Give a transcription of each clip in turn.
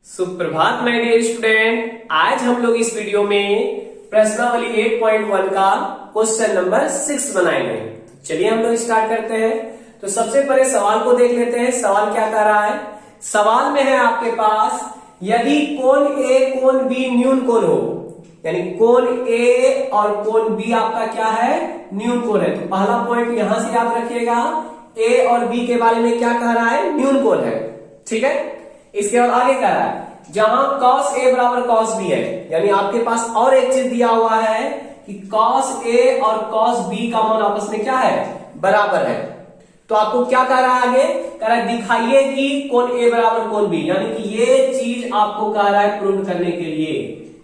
सुप्रभात my dear student. आज हम लोग इस वीडियो में प्रश्नावली 8.1 का क्वेश्चन नंबर 6 बनाएंगे। चलिए हम लोग स्टार्ट करते हैं। तो सबसे पहले सवाल को देख लेते हैं। सवाल क्या कह रहा है? सवाल में है आपके पास, यदि कोण ए कोण बी न्यून कोण हो, यानी कोण ए और कोण बी आपका क्या है? न्यून कोण है। तो पहला पॉइंट यहां से याद रखिएगा, ए और बी के बारे में क्या कह रहा है? न्यून कोण है। ठीक है। इसके बाद आगे कह रहा है, जहां cos A बराबर cos B है, यानी आपके पास और एक चीज दिया हुआ है कि cos A और cos B का मान आपस में क्या है? बराबर है। तो आपको क्या कह रहा है आगे? कह रहा है दिखाइए कि कोण A बराबर कोण B, यानी कि ये चीज आपको कह रहा है प्रूव करने के लिए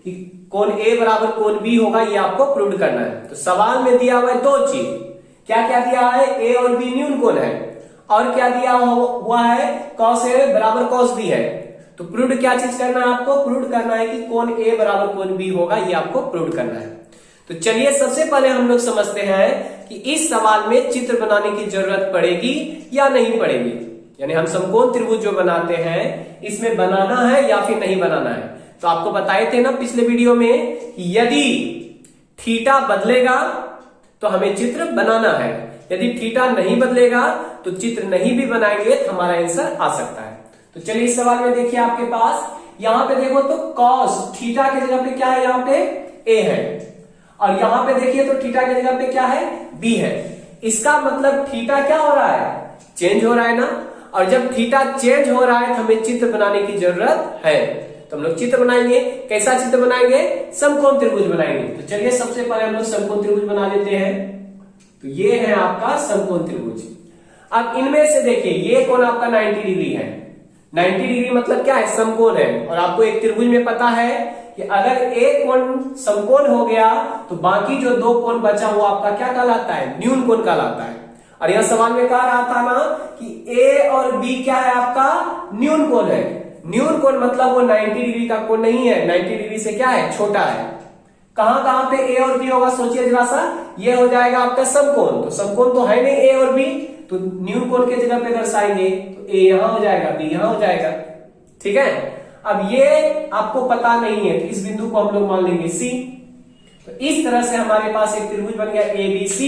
कि कोण A बराबर कोण B होगा, ये आपको प्रूव करना है। तो सवाल में दिया हुआ है दो चीज। क्या क्या दिया है? A और B न्यून कोण है, और क्या दिया हुआ है? cos A बराबर cos B है। तो प्रूव क्या चीज करना है आपको? प्रूव करना है कि कोण A बराबर कोण B होगा, ये आपको प्रूव करना है। तो चलिए सबसे पहले हम लोग समझते हैं कि इस सवाल में चित्र बनाने की जरूरत पड़ेगी या नहीं पड़ेगी, यानी हम समकोण त्रिभुज जो बनाते हैं इसमें बनाना है या फिर नहीं बनाना है। तो आपको बताए थे ना पिछले वीडियो में कि यदि थीटा बदलेगा तो हमें चित्र बनाना है, यदि थीटा नहीं बदलेगा तो चित्र नहीं भी बनाएंगे तो हमारा आंसर आ सकता है। तो चलिए इस सवाल में देखिए आपके पास, यहां पे देखो तो cos थीटा की जगह पे क्या है? यहां पे a है, और यहां पे देखिए तो थीटा की जगह पे क्या है? b है। इसका मतलब थीटा क्या हो रहा है? चेंज हो रहा है ना। और जब थीटा चेंज हो रहा है तो हमें चित्र बनाने की जरूरत है। तो हम लोग चित्र बनाएंगे। कैसा चित्र बनाएंगे? समकोण त्रिभुज बनाएंगे। तो चलिए सबसे पहले हम लोग समकोण त्रिभुज बना लेते हैं। तो ये है आपका समकोण त्रिभुज। अब इनमें से देखिए, ये कोण आपका 90 डिग्री है। 90 डिग्री मतलब क्या है? समकोण है। और आपको एक त्रिभुज में पता है कि अगर एक कोण समकोण हो गया तो बाकी जो दो कोण बचा वो आपका क्या कहलाता है? न्यून कोण कहलाता है। और यह सवाल में कह रहा था ना कि ए और बी क्या है? आपका न्यून कोण है। न्यून कोण मतलब वो 90 डिग्री का कोण नहीं है, 90 डिग्री से क्या है? छोटा है। कहां कहां पे ए और बी होगा? सोचिए जरा सा। ये हो जाएगा आपका समकोण। तो समकोण तो है नहीं ए और बी, तो न्यून कोण के जगह पे दर्शाएंगे तो ए यहां हो जाएगा, बी यहां हो जाएगा। ठीक है। अब ये आपको पता नहीं है तो इस बिंदु को हम लोग मान लेंगे सी। तो इस तरह से हमारे पास एक त्रिभुज बन गया ABC,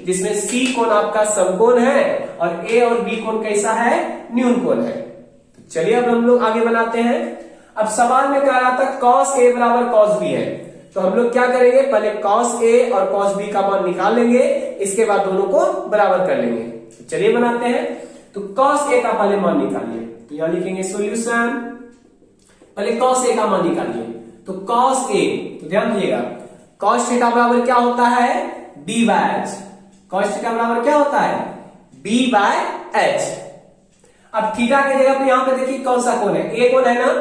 जिसमें सी कोण आपका समकोण है और ए और बी कोण कैसा है? न्यून कोण है। तो चलिए अब हम लोग आगे बनाते हैं। अब सवाल में कह रहा था cos A बराबर cos B है, तो हम लोग क्या करेंगे? पहले cos A और cos B का मान निकाल लेंगे, इसके बाद दोनों को बराबर कर लेंगे। तो चलिए बनाते हैं। तो cos A का पहले मान निकालिए। तो यहां लिखेंगे सॉल्यूशन। पहले cos A का मान निकालिए। तो cos A, तो ध्यान दीजिएगा, cos थीटा बराबर क्या होता है? b by h। cos theta बराबर क्या होता है? b by h। अब थीटा की जगह पे यहां पे देखिए कौन सा कोण है? a कोण है ना।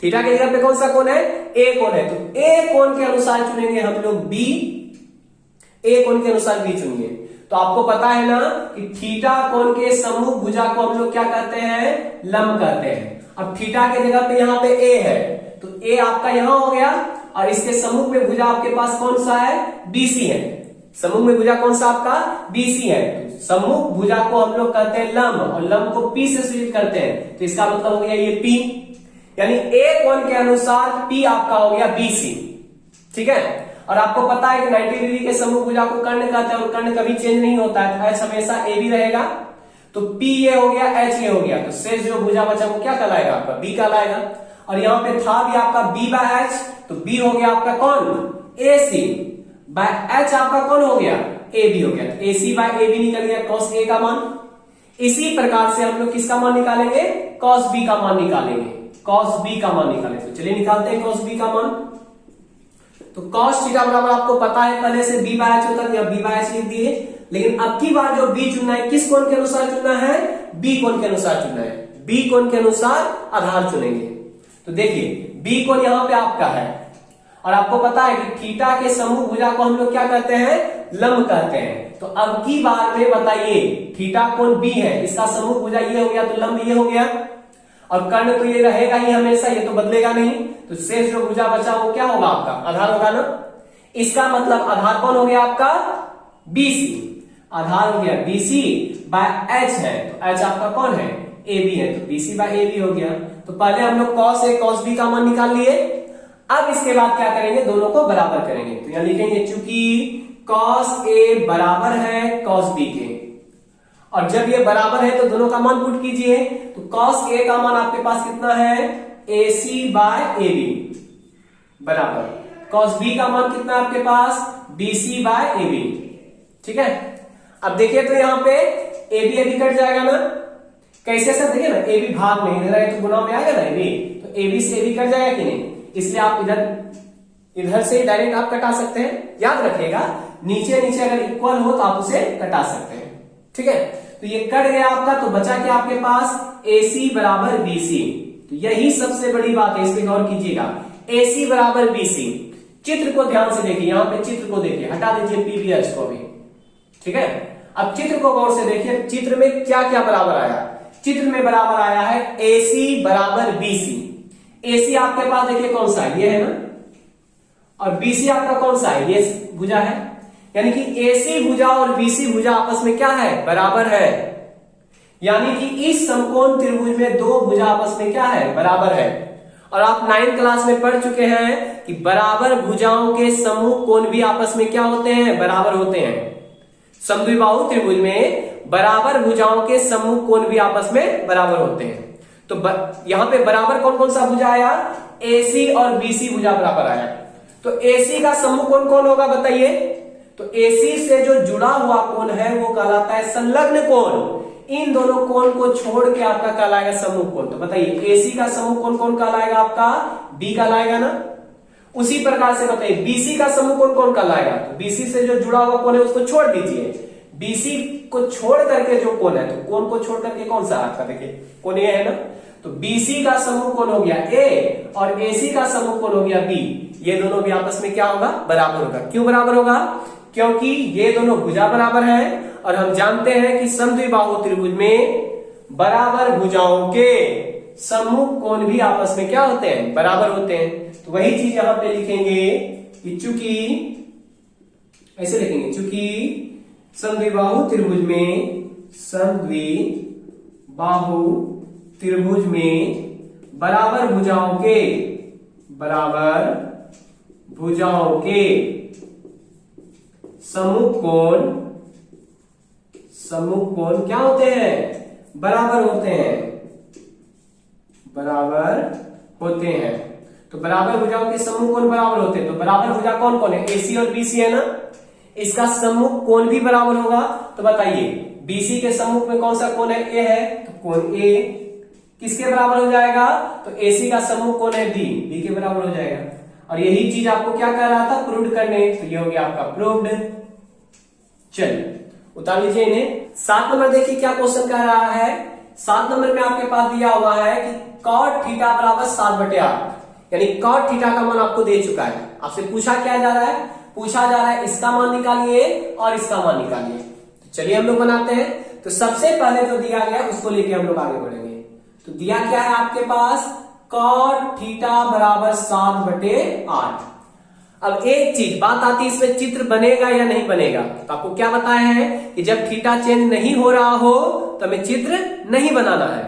थीटा की जगह पे कौन सा कोण है? a कोण है। तो a कोण के अनुसार चुनेंगे हम लोग b, a कोण के अनुसार b चुनिए। तो आपको पता है ना कि थीटा कोण के सम्मुख भुजा को हम लोग क्या कहते हैं? लंब कहते हैं। अब थीटा की जगह पे यहाँ पे a है, तो a आपका यहां हो गया, और इसके सम्मुख में भुजा आपके पास कौन सा है? BC है। सम्मुख में भुजा कौन सा आपका? BC है। तो सम्मुख भुजा को हम लोग कहते हैं लंब, और लंब को P से सूचित करते हैं। तो इसका मतलब हो गया ये P, यानी A कोण के अनुसार P आपका हो गया BC। ठीक है। और आपको पता है कि 90 डिग्री के सम्मुख भुजा को कर्ण कहते हैं, और कर्ण कभी चेंज नहीं होता है, तो H हमेशा A भी रहेगा। तो P ये हो गया, H ये हो गया, तो शेष जो भुजा बचा वो क्या कहलाएगा? आपका B कहलाएगा। और यहाँ पे था भी आपका B बाय H, तो B हो गया आपका कौन? AC बाय H आपका कौन हो गया? AB हो गया। तो AC बाय AB निकल गया cos A का मान। इसी प्रकार से हम लोग किसका मान निकालेंगे? cos B का मान निकालेंगे। cos B का मान निकालेंगे। तो चलिए निकालते हैं cos B का मान। तो cos थीटा बराबर आपको पता है पहले से b बाय h होता है, b बाय h लिख दिए। लेकिन अब की बार जो b चुनना है, किस कोण के अनुसार चुनना है? b कोण के अनुसार चुनना है। b कोण के अनुसार आधार चुनेंगे। तो देखिए b कोण यहां पे आपका है, और आपको पता है कि थीटा के सम्मुख भुजा को हम लोग क्या कहते हैं? लंब कहते हैं। तो अब की बार में बताइए, थीटा कोण b है, इसका सम्मुख भुजा ये हो गया, तो लंब ये हो गया, और कर्ण तो ये रहेगा ही हमेशा, ये तो बदलेगा नहीं। तो शेष जो भुजा बचा वो क्या होगा? आपका आधार होगा ना। इसका मतलब आधार कौन हो गया आपका? BC। आधार हो गया BC बाय H है, तो H आपका कौन है, AB है, तो BC बाय AB हो गया। तो पहले हम लोग cos A cos B का मान निकाल लिए। अब इसके बाद क्या करेंगे, दोनों को बराबर करेंगे। तो यहां लिखेंगे चूंकि cos A बराबर है cos B के, और जब ये बराबर है तो दोनों का मान पुट कीजिए। तो cos A का मान आपके पास कितना है, AC बाय AB बराबर cos B का मान कितना है आपके पास, BC बाय AB। ठीक है, अब देखिए तो यहाँ पे AB AB कट जाएगा ना, कैसे सर, देखिए ना AB भाग में इधर है तो गुना में आएगा ना AB, तो AB से AB कट जाएगा कि नहीं, इसलिए आप इधर से डायरेक्ट आप कटा सकते हैं। याद रखिएगा नीचे नीचे अगर इक्वल हो तो आप उसे कटा सकते हैं। ठीक है, तो ये कट गया आपका, तो बचा क्या आपके पास, AC बराबर BC। तो यही सबसे बड़ी बात है, इस पे गौर कीजिएगा, AC बराबर BC। चित्र को ध्यान से देखिए, यहां पे चित्र को देखिए, हटा दीजिए PBH को भी। ठीक है, अब चित्र को गौर से देखिए, चित्र में क्या क्या बराबर आया, चित्र में बराबर आया है AC बराबर BC। AC आपके पास देखिए कौन सा है, ये है ना, और BC आपका कौन सा है, ये भुजा है, यानी कि AC भुजा और BC भुजा आपस में क्या है, बराबर है। यानी कि इस समकोण त्रिभुज में दो भुजा आपस में क्या है, बराबर है। और आप 9th क्लास में पढ़ चुके हैं कि बराबर भुजाओं के समूह कोण भी आपस में क्या होते हैं, बराबर होते हैं। समद्विबाहु त्रिभुज में बराबर भुजाओं के समूह कोण भी आपस में बराबर होते हैं। तो यहां पे बराबर कौन कौन सा भुजा आया, AC और BC भुजा बराबर आया। तो AC का समूह कोण कौन होगा बताइए, तो AC से जो जुड़ा हुआ कोण है वो कहलाता है संलग्न कोण। इन दोनों कोण को छोड़ के आपका कहलाएगा समूह कोण। तो बताइए AC का समूह कोण कौन कहलाएगा, आपका B कहलाएगा ना। उसी प्रकार से बताइए BC का समूह कोण कौन कहलाएगा, तो BC से जो जुड़ा हुआ कोण है उसको छोड़ दीजिए, BC को छोड़ करके जो कोण है, तो कोण को छोड़ करके कौन सा आपका, देखिए कोण ये है ना, तो BC का समूह कोण हो गया A और AC का समूह कोण हो गया B। ये दोनों भी आपस में क्या होगा, बराबर होगा। क्यों बराबर होगा, क्योंकि ये दोनों भुजा बराबर है, और हम जानते हैं कि समद्विबाहु त्रिभुज में बराबर भुजाओं के समूह कोण भी आपस में क्या होते हैं, बराबर होते हैं। तो वही चीज यहां पे लिखेंगे कि चूंकि, ऐसे लिखेंगे, चूंकि समद्विबाहु त्रिभुज में बराबर भुजाओं के समूह कोण क्या होते हैं, बराबर होते हैं। तो बराबर भुजाओं के समूह कोण बराबर होते हैं। तो बराबर भुजा कौन कौन है, AC और BC है ना, इसका समूह कोण भी बराबर होगा। तो बताइए BC के समूह में कौन सा कोण है, A है, तो कोण A किसके बराबर हो जाएगा, तो AC का समूह कोण है B के बराबर हो जाएगा। और यही चीज आपको क्या कह रहा था, प्रूव करने, तो ये हो गया आपका प्रूव्ड। चलिए उतार लीजिए इन्हें। 7 नंबर देखिए क्या क्वेश्चन कह रहा है। 7 नंबर में आपके पास दिया हुआ है कि cot थीटा बराबर 7/8, यानी cot थीटा का मान आपको दे चुका है। आपसे पूछा क्या जा रहा है, पूछा जा रहा है इसका मान निकालिए और इसका मान निकालिए। तो चलिए हम लोग बनाते हैं। तो सबसे पहले जो दिया गया उसको लेके हम लोग आगे बढ़ेंगे। तो दिया क्या है आपके पास, cot थीटा बराबर 7/8। अब एक चीज बात आती है, इसमें चित्र बनेगा या नहीं बनेगा। तो आपको क्या बताया है कि जब थीटा चेंज नहीं हो रहा हो तो हमें चित्र नहीं बनाना है।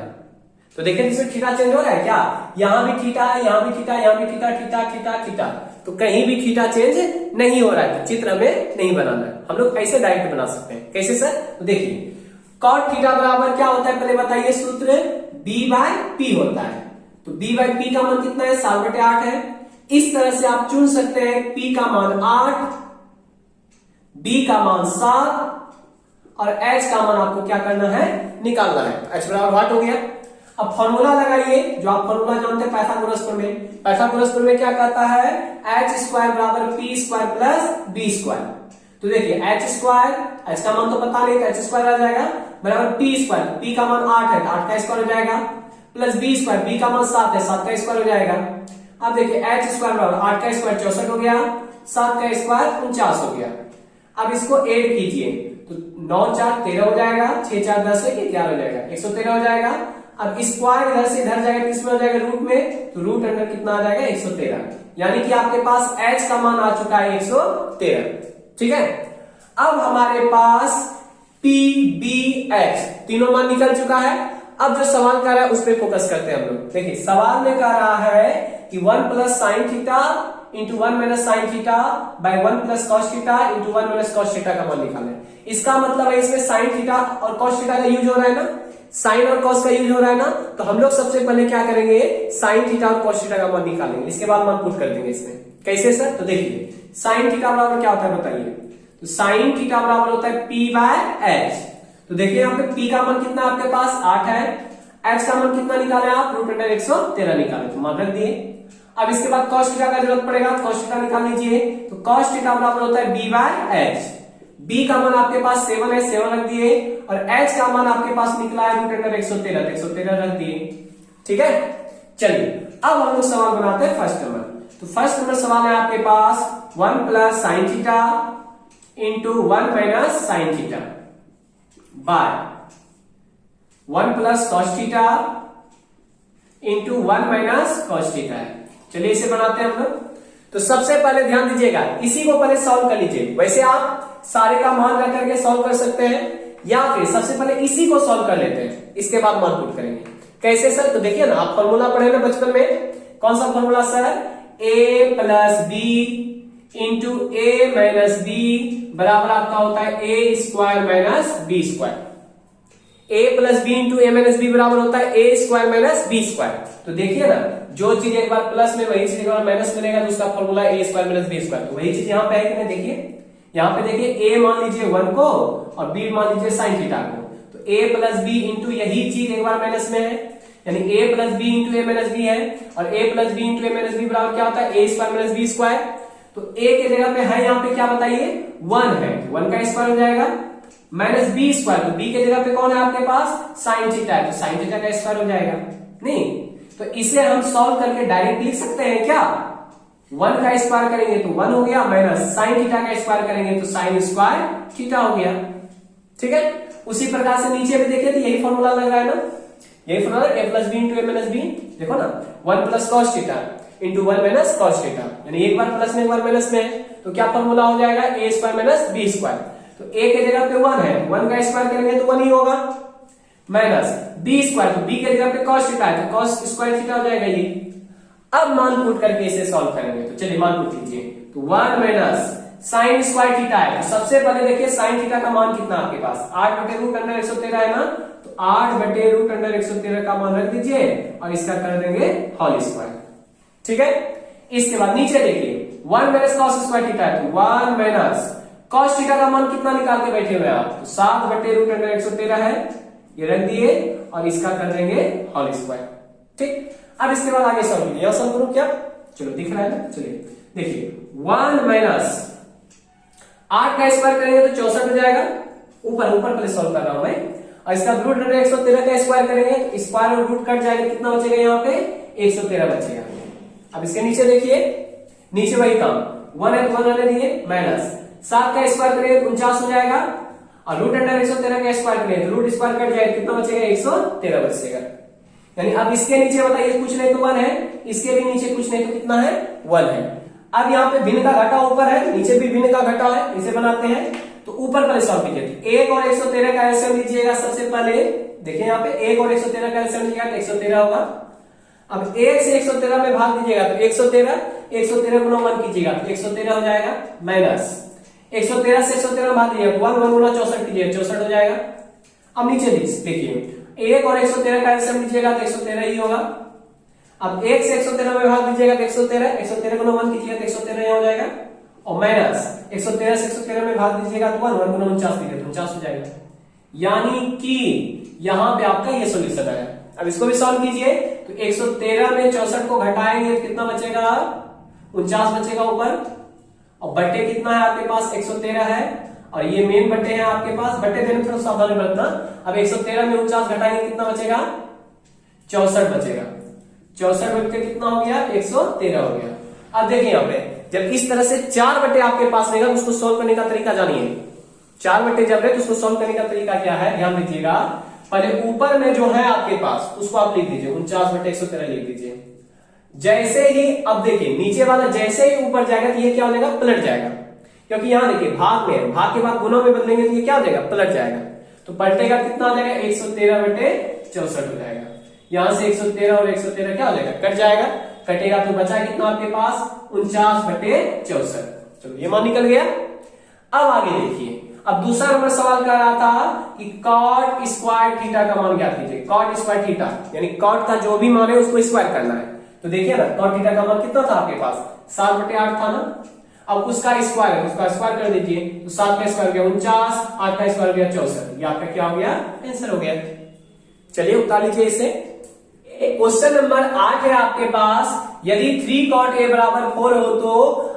तो देखिए इसमें थीटा चेंज हो रहा है क्या, यहां भी थीटा है, यहां भी थीटा, यहां भी थीटा, थीटा थीटा थीटा, तो कहीं भी थीटा चेंज नहीं हो रहा है, तो चित्र हमें नहीं बनाना है। हम लोग ऐसे डायरेक्ट बना सकते हैं। कैसे सर, तो देखिए cot थीटा बराबर क्या होता है, पहले बताइए सूत्र, B/P होता है। तो B/P का मान कितना है, 7/8 है। इस तरह से आप चुन सकते हैं, P का मान 8, B का मान 7 और H का मान आपको क्या करना है, निकालना है। H बराबर 8 हो गया। अब फॉर्मूला लगाइए, जो आप फॉर्मूला जानते हैं पाइथागोरस प्रमेय। पाइथागोरस प्रमेय क्या कहता है, h² बराबर p² प्लस b²। तो देखिए h², h का मान तो पता नहीं, तो h² आ जाएगा बराबर p², p का मान 8 है तो 8 का स्क्वायर हो जाएगा, प्लस b², b का मान 7 है, 7 का स्क्वायर हो जाएगा। अब देखिए h² बराबर 8 का स्क्वायर 64 हो गया, 7 का स्क्वायर 49 हो गया। अब इसको ऐड कीजिए तो 9 4 13 हो जाएगा, 6 4 10 है, 11 हो जाएगा, 113 हो जाएगा। अब स्क्वायर इधर से इधर जाएगा, किसमें हो जाएगा, रूट में, तो रूट अंडर कितना आ जाएगा, 113। यानी कि आपके पास h का मान आ चुका है 113। ठीक है, अब हमारे पास पी बी एच तीनों मान निकल चुका है। अब जो सवाल कर रहा है उस पर फोकस करते हैं हम लोग। देखिए सवाल में कह रहा है कि 1 plus sine theta into 1 minus sine theta by 1 plus cos theta into 1 minus cos theta का मान निकालना है। इसका मतलब है इसमें साइन थीटा और कॉस थीटा का यूज हो रहा है ना, साइन और कॉस का यूज हो रहा है ना, तो हम लोग सबसे पहले क्या करेंगे, साइन थीटा और कॉस थीटा का मान निकालेंगे, इसके बाद मान पुट कर देंगे इसमें। कैसे सर? तो देखिए साइन थीटा बराबर क्या होता है बताइए, तो साइन थीटा बराबर होता है पी बाय एच। तो देखिए यहाँ पे p का मान कितना आपके पास 8 है, h का मान कितना निकाले आप, √113 निकाले, तो मान रख दिए। अब इसके बाद cos थीटा का जरूरत पड़ेगा, cos थीटा निकाल लीजिए, तो cos थीटा बराबर होता है b बाय h। b का मान आपके पास 7 है, 7 रख दिए, और h का मान आपके पास निकला है √113, 113 रख दिए। ठीक है, चलिए अब हम लोग सवाल बनाते हैं फर्स्ट नंबर। तो फर्स्ट नंबर सवाल है आपके पास 1 plus sine theta into 1 minus sine theta by 1 plus cos theta into 1 minus cos theta है। चलिए इसे बनाते हैं हम लोग। तो सबसे पहले ध्यान दीजिएगा, इसी को पहले सॉल्व कर लीजिए। वैसे आप सारे का मान रख करके सॉल्व कर सकते हैं, या फिर सबसे पहले इसी को सॉल्व कर लेते हैं, इसके बाद मान पुट करेंगे। कैसे सर? तो देखिए ना, आप फॉर्मूला पढ़े ना बचपन में, कौन सा formula sir, a plus B into A minus B बराबर आपका होता है A square minus B square. a plus B into A minus B बराबर होता है A square minus B square. तो देखिए ना, जो चीज एक बार प्लस में वही चीज एक बार माइनस में रहेगा तो उसका फॉर्मूला ए स्क्वायर माइनस बी स्क्वायर। तो वही चीज यहाँ पे है कि नहीं, देखिए यहाँ पे देखिए a मान लीजिए 1 को और b मान लीजिए साइन थीटा को, तो a प्लस बी इंटू यही चीज एक बार माइनस में है, यानी a plus B into A minus B है, और a plus B into A minus B बराबर क्या होता है A square minus B square. तो a के जगह पे है यहाँ पे क्या बताइए 1 है, 1 का स्क्वायर हो जाएगा, माइनस बी स्क्वायर, तो b के जगह पे कौन है आपके पास साइन थीटा है, तो साइन थीटा का स्क्वायर हो जाएगा। नहीं तो इसे हम सॉल्व करके डायरेक्ट लिख सकते हैं क्या, 1 का स्क्वायर करेंगे तो 1 हो गया, माइनस साइन थीटा का स्क्वायर करेंगे तो साइन स्क्वायर थीटा हो गया। ठीक है, उसी प्रकार से नीचे भी देखिए तो यही फॉर्मूला लग रहा है ना, यही formula a plus B into A minus B, देखो ना 1 plus cos theta into 1 minus cos theta, यानी एक बार प्लस में एक बार माइनस में है, तो क्या फॉर्मूला हो जाएगा ए स्क्वायर माइनस बी स्क्वायर। तो a के जगह पे 1 है, 1 का स्क्वायर करेंगे तो 1 ही होगा, माइनस बी स्क्वायर, तो b के जगह पे कॉस थीटा है तो कॉस स्क्वायर थीटा हो जाएगा ये। अब मान पुट करके इसे सॉल्व करेंगे, तो चलिए मान पुट कीजिए, तो 1 माइनस साइन स्क्वायर थीटा है, तो सबसे पहले देखिए साइन थीटा का मान कितना आपके पास 8/√113 है ना, तो 8/√113 का मान रख दीजिए और इसका कर देंगे होल स्क्वायर। ठीक है, इसके बाद नीचे देखिए 1 माइनस कॉस स्क्वायर थीटा है, तो 1 माइनस कॉस थीटा का मान कितना निकाल के बैठे हुए हैं आप, तो 7/√113 है, ये रख दिए और इसका कर देंगे होल स्क्वायर। ठीक, अब इसके बाद आगे सॉल्व कीजिए, सॉल्व करो क्या, चलो दिख रहा है ना, चलिए देखिए 1 माइनस 8 का स्क्वायर करेंगे तो 64 हो जाएगा, ऊपर पहले सॉल्व कर रहा हूं मैं, और इसका √113 का स्क्वायर करेंगे तो स्क्वायर और रूट कट जाएगा, कितना बचेगा यहाँ पे 113 बचेगा। अब इसके नीचे देखिए, नीचे वही काम 1 है तो 1 रहने दिए, माइनस 7 का स्क्वायर करेंगे तो 49 हो जाएगा, और √113 का स्क्वायर करेंगे तो रूट स्क्वायर कट जाएगा, कितना बचेगा 113 बचेगा। यानी अब इसके नीचे बताइए कुछ नहीं तो 1 है, इसके भी नीचे कुछ नहीं तो कितना है 1 है। अब यहाँ पे भिन्न का घटा ऊपर है, नीचे भी भिन्न का घटा है, इसे बनाते हैं, तो ऊपर पहले सॉल्व कीजिए। 1 और 113 का एलसीएम लीजिएगा सबसे पहले, देखिए यहाँ पे 1 और 113 का एलसीएम लीजिएगा तो 113 होगा। अब 1 से 113 में भाग दीजिएगा तो 113 गुना 1 कीजिएगा तो 113 हो जाएगा, माइनस 113 से 113 भाग दीजिएगा तो 1 गुना 64 कीजिएगा 64 हो जाएगा। अब नीचे देखिए 1 और 113 का एलसीएम लीजिएगा तो 113 ही होगा। अब 1 से 113 में भाग दीजिएगा तो 113 गुना 1 कीजिएगा तो 113 हो जाएगा, और माइनस 113 से 113 में भाग दीजिएगा तो 1 गुना 49 कीजिएगा तो 49 हो जाएगा। यानी कि यहाँ पे आपका ये सोल्यूशन है। अब इसको भी सॉल्व कीजिए, तो 113 में 64 को घटाएंगे तो कितना बचेगा 49 बचेगा ऊपर, और बट्टे कितना है आपके पास 113 है, और ये मेन बट्टे हैं आपके पास, बट्टे देने में थोड़ा सावधानी बरतना। अब 113 में 49 घटाएंगे कितना बचेगा 64 बचेगा, 64 बट्टे कितना हो गया 113 हो गया। अब देखिए यहाँ पे जब इस तरह से 4 बट्टे आपके पास रहेगा तो उसको सॉल्व करने का तरीका जानिए। 4 बट्टे जब रहे तो उसको सॉल्व करने का तरीका क्या है, ध्यान दीजिएगा। पहले ऊपर में जो है आपके पास उसको आप लिख दीजिए, 49/113 लिख दीजिए। जैसे ही अब देखिए नीचे वाला जैसे ही ऊपर जाएगा तो ये क्या हो जाएगा पलट जाएगा, क्योंकि यहाँ देखिए भाग में है, भाग के बाद गुणों में बदलेंगे तो ये क्या हो जाएगा, पलट जाएगा। तो पलटेगा कितना हो जाएगा, 113/64 हो जाएगा। यहां से 113 और 113 क्या हो जाएगा, कट जाएगा। कटेगा तो बचा कितना आपके पास, 49/64। चलो ये मान निकल गया। अब आगे देखिए, अब दूसरा नंबर सवाल कर रहा था कि कॉट स्क्वायर थीटा का मान ज्ञात कीजिए। कॉट स्क्वायर थीटा यानी कॉट का जो भी मान है उसको स्क्वायर करना है। तो देखिए ना, कॉट थीटा का मान कितना था आपके पास, 7/8 था ना। अब उसका स्क्वायर है, उसका स्क्वायर कर दीजिए। तो 7 का स्क्वायर गया 49, 8 का स्क्वायर गया 64। ये आपका क्या हो गया, आंसर हो गया। चलिए उतार लीजिए इसे। क्वेश्चन नंबर 8 है आपके पास, यदि 3 cot a बराबर 4 हो तो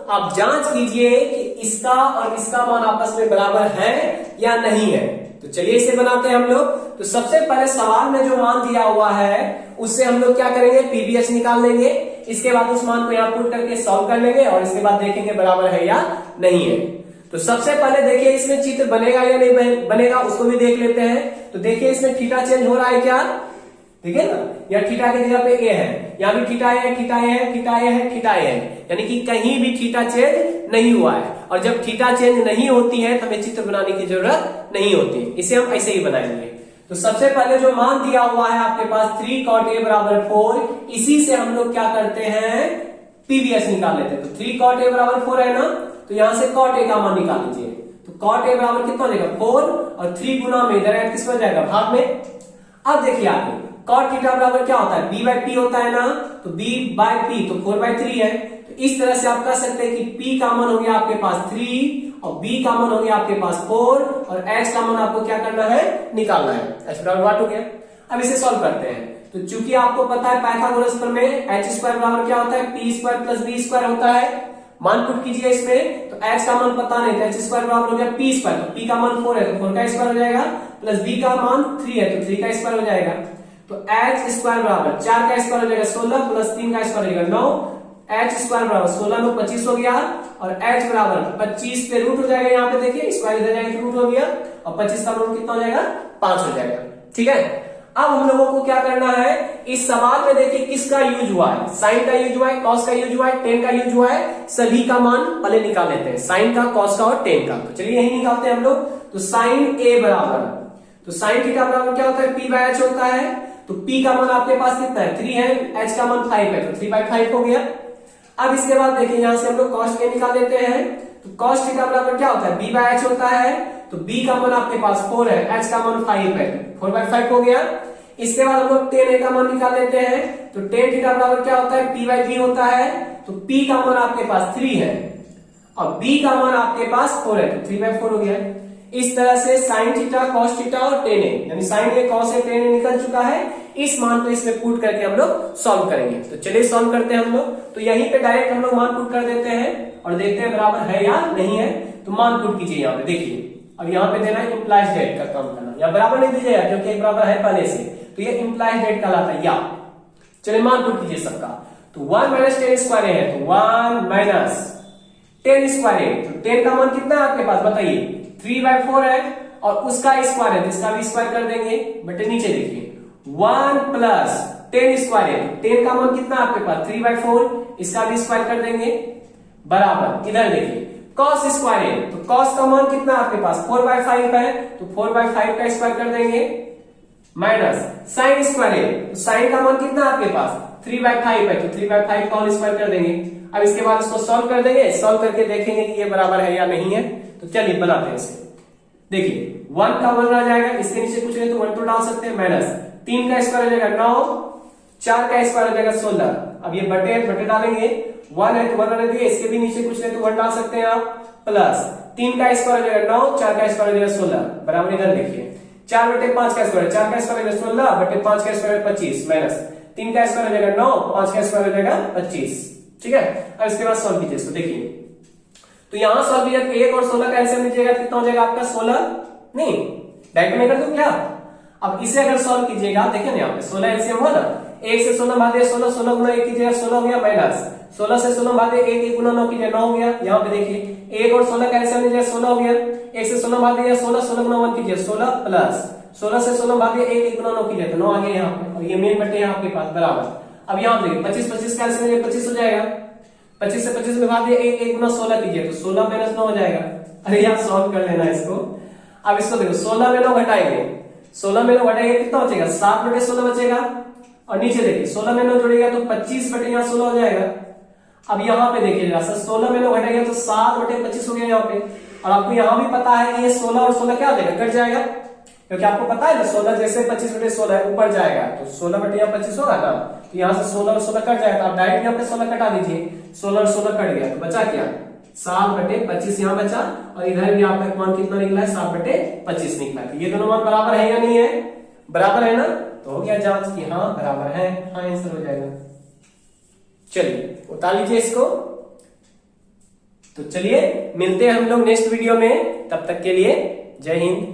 आप जांच कीजिए कि इसका और इसका मान आपस में बराबर है या नहीं है। तो चलिए इसे बनाते हैं हम लोग। तो सबसे पहले सवाल में जो मान दिया हुआ है उससे हम लोग क्या करेंगे, पीबीएच निकाल लेंगे। इसके बाद उस मान को यहाँ पुट करके सॉल्व कर लेंगे और इसके बाद देखेंगे बराबर है या नहीं है। तो सबसे पहले देखिए इसमें चित्र बनेगा या नहीं बनेगा, उसको भी देख लेते हैं। तो देखिए इसमें थीटा चेंज हो रहा है क्या, देखिए ना, यहाँ थीटा की जगह पे ए है, यहाँ भी थीटा है, थीटा ए है, थीटा ए है, थीटा ए है, यानी कि कहीं भी थीटा चेंज नहीं हुआ है। और जब थीटा चेंज नहीं होती है तो हमें चित्र बनाने की जरूरत नहीं होती, इसे हम ऐसे ही बनाएंगे। तो सबसे पहले जो मान दिया हुआ है आपके पास 3 cot a बराबर 4, इसी से हम लोग क्या करते हैं, पीवीएस निकाल लेते हैं। तो 3 cot a बराबर 4 है ना, तो यहां से cot a का मान निकाल लीजिए। तो cot a बराबर कितना हो जाएगा, 4 और 3 गुना में इधर किस में जाएगा, भाग में। अब देखिए आगे cot थीटा बराबर क्या होता है, b बाय p होता है ना। तो b बाय p तो 4/3 है। तो इस तरह से आप कह सकते हैं कि p का मान हो गया आपके पास 3 और b का मान हो गया आपके पास 4 और h का मान आपको क्या करना है, निकालना है। h बराबर वाट हो गया। अब इसे सॉल्व करते हैं। तो चूंकि आपको पता है पाइथागोरस प्रमेय, h स्क्वायर बराबर क्या होता है, p square plus b square होता है। मान पुट कीजिए इसमें। तो h का मान पता नहीं, तो h स्क्वायर बराबर हो गया p स्क्वायर। तो p का मान 4 है तो 4 का स्क्वायर हो जाएगा, प्लस b का मान 3 है तो 3 का स्क्वायर हो जाएगा। तो h स्क्वायर बराबर 4 का स्क्वायर हो जाएगा 16 प्लस 3 का स्क्वायर हो जाएगा 9। h स्क्वायर बराबर 16 में 25 हो गया और h बराबर 25 पे रूट हो जाएगा। यहाँ पे देखिए स्क्वायर इधर जाएगा रूट हो गया और 25 का रूट कितना हो जाएगा, 5 हो जाएगा। ठीक है, अब हम लोगों को क्या करना है, इस सवाल में देखिए किसका यूज हुआ है, साइन का यूज हुआ है, कॉस का यूज हुआ है, टेन का यूज हुआ है। सभी का मान पहले निकाल लेते हैं, साइन का, कॉस का और टेन का। तो चलिए यही निकालते हैं हम लोग। तो साइन ए बराबर, तो साइन थीटा बराबर क्या होता है, p बाय h होता है। तो p का मान आपके पास कितना है, 3 है, h का मान 5 है तो 3/5 हो गया। अब इसके बाद देखिए यहां से हम लोग cos के निकाल लेते हैं। तो cos थीटा बराबर क्या होता है, b बाय h होता है। तो b का मान आपके पास 4 है, h का मान 5 है, 4/5 हो गया। इसके बाद हम लोग tan a का मान निकाल लेते हैं। तो tan थीटा बराबर क्या होता है, p बाय b होता है। तो p का मान आपके पास 3 है और b का मान आपके पास 4 है तो 3/4 हो गया। इस तरह से साइन थीटा, कॉस थीटा और टेन ए, यानी sign A, cos A, ten ए निकल चुका है। इस मान को इसमें पुट करके हम लोग सॉल्व करेंगे। तो चलिए सॉल्व करते हैं हम लोग। तो यहीं पे डायरेक्ट हम लोग मान पुट कर देते हैं और देखते हैं बराबर है या नहीं है। तो मान पुट कीजिए यहाँ पे, देखिए अब यहाँ पे देना है इंप्लाइज डेट का काम करना, यहाँ बराबर नहीं दीजिएगा क्योंकि एक बराबर है पहले से, तो ये इंप्लाइज डेट कहलाता है या। चलिए मान पुट कीजिए सबका। तो 1 माइनस 10 स्क्वायर है तो 1 माइनस 10 स्क्वायर। तो 10 का मान कितना है आपके पास बताइए, 3/4 है और उसका स्क्वायर है तो इसका भी स्क्वायर कर देंगे। बटे नीचे देखिए 1 प्लस 10 स्क्वायर है, 10 का मान कितना आपके पास 3/4, इसका भी स्क्वायर कर देंगे बराबर। इधर देखिए cos स्क्वायर है तो cos का मान कितना आपके पास 4/5 है तो 4/5 का स्क्वायर कर देंगे माइनस sin स्क्वायर है तो sin का मान कितना आपके पास 3/5 है तो 3/5 का होल स्क्वायर कर देंगे। अब इसके बाद इसको सॉल्व कर देंगे, सॉल्व करके देखेंगे कि ये बराबर है या नहीं है। तो चलिए बनाते हैं इसे। देखिए 1 का 1 आ जाएगा, इसके नीचे कुछ नहीं तो 1 तो डाल सकते हैं, माइनस 3 का स्क्वायर हो जाएगा 9, 4 का स्क्वायर हो जाएगा 16। अब ये बटे डालेंगे, 1 है तो 1 रहने दिए, इसके भी नीचे कुछ नहीं तो 1 डाल सकते हैं आप, प्लस 3 का स्क्वायर हो जाएगा 9, 4 का स्क्वायर हो जाएगा 16 बराबर। इधर देखिए 4/5 का स्क्वायर, 4 का स्क्वायर हो जाएगा 16 बटे 5 का स्क्वायर 25 माइनस 3 का स्क्वायर हो जाएगा 9, 5 का स्क्वायर हो जाएगा 25। ठीक है, अब इसके बाद सॉल्व कीजिए इसको। देखिए तो यहां सॉल्व किया 1 और 16 का एलसीएम लीजिएगा, कितना हो जाएगा आपका 16, नहीं डायरेक्ट में कर दूं क्या। अब इसे अगर सॉल्व कीजिएगा, देखिए ना यहाँ पे 16 एलसीएम हुआ ना, 1 से 16 भागे 16, 16 गुना 1 कीजिएगा 16 हो गया, माइनस 16 से 16 भागे 1, 1 गुना 9 कीजिए 9 हो गया। यहाँ पे देखिए 1 और 16 का एलसीएम लीजिएगा 16 हो गया, 1 से 16 भागे 16, 16 गुना 1 कीजिए 16 प्लस 16 से 16 भागे 1, 1 गुना 9 कीजिए तो 9 आ गया यहाँ पे, और ये मेन बटे यहाँ आपके पास बराबर। अब यहाँ पे 25 25 का एलसीएम 25 हो जाएगा, 25 से 25 में भाग दिया, 1 गुना 16 कीजिए तो 16 माइनस 9 हो जाएगा। अरे यार सॉल्व कर लेना इसको। अब इसको देखो 16 में 9 घटाएंगे, 16 में 9 घटाएंगे कितना बचेगा, 7/16 बचेगा। और नीचे देखिए 16 में 9 जोड़ेगा तो 25/16 हो जाएगा। अब यहाँ पे देखिए जरा सा 16 में 9 घटेगा तो 7/25 हो गया यहाँ पे। और आपको यहाँ भी पता है कि ये 16 और 16 क्या हो जाएगा, कट जाएगा, क्योंकि आपको पता है ना 16 जैसे 25/16 है ऊपर जाएगा तो 16/25 होगा ना, तो यहाँ से 16 और 16 कट जाएगा। तो आप डायरेक्ट यहाँ पे 16 कटा दीजिए, 16 और 16 कट गया तो बचा क्या, 7/25 यहाँ बचा। और इधर भी आपका मान कितना निकला है, 7/25 निकला है। तो ये दोनों मान बराबर है या नहीं है, बराबर है ना, तो हो गया जांच की हाँ बराबर है, हाँ आंसर हो जाएगा। चलिए उतार लीजिए इसको। तो चलिए मिलते हैं हम लोग नेक्स्ट वीडियो में, तब तक के लिए जय हिंद।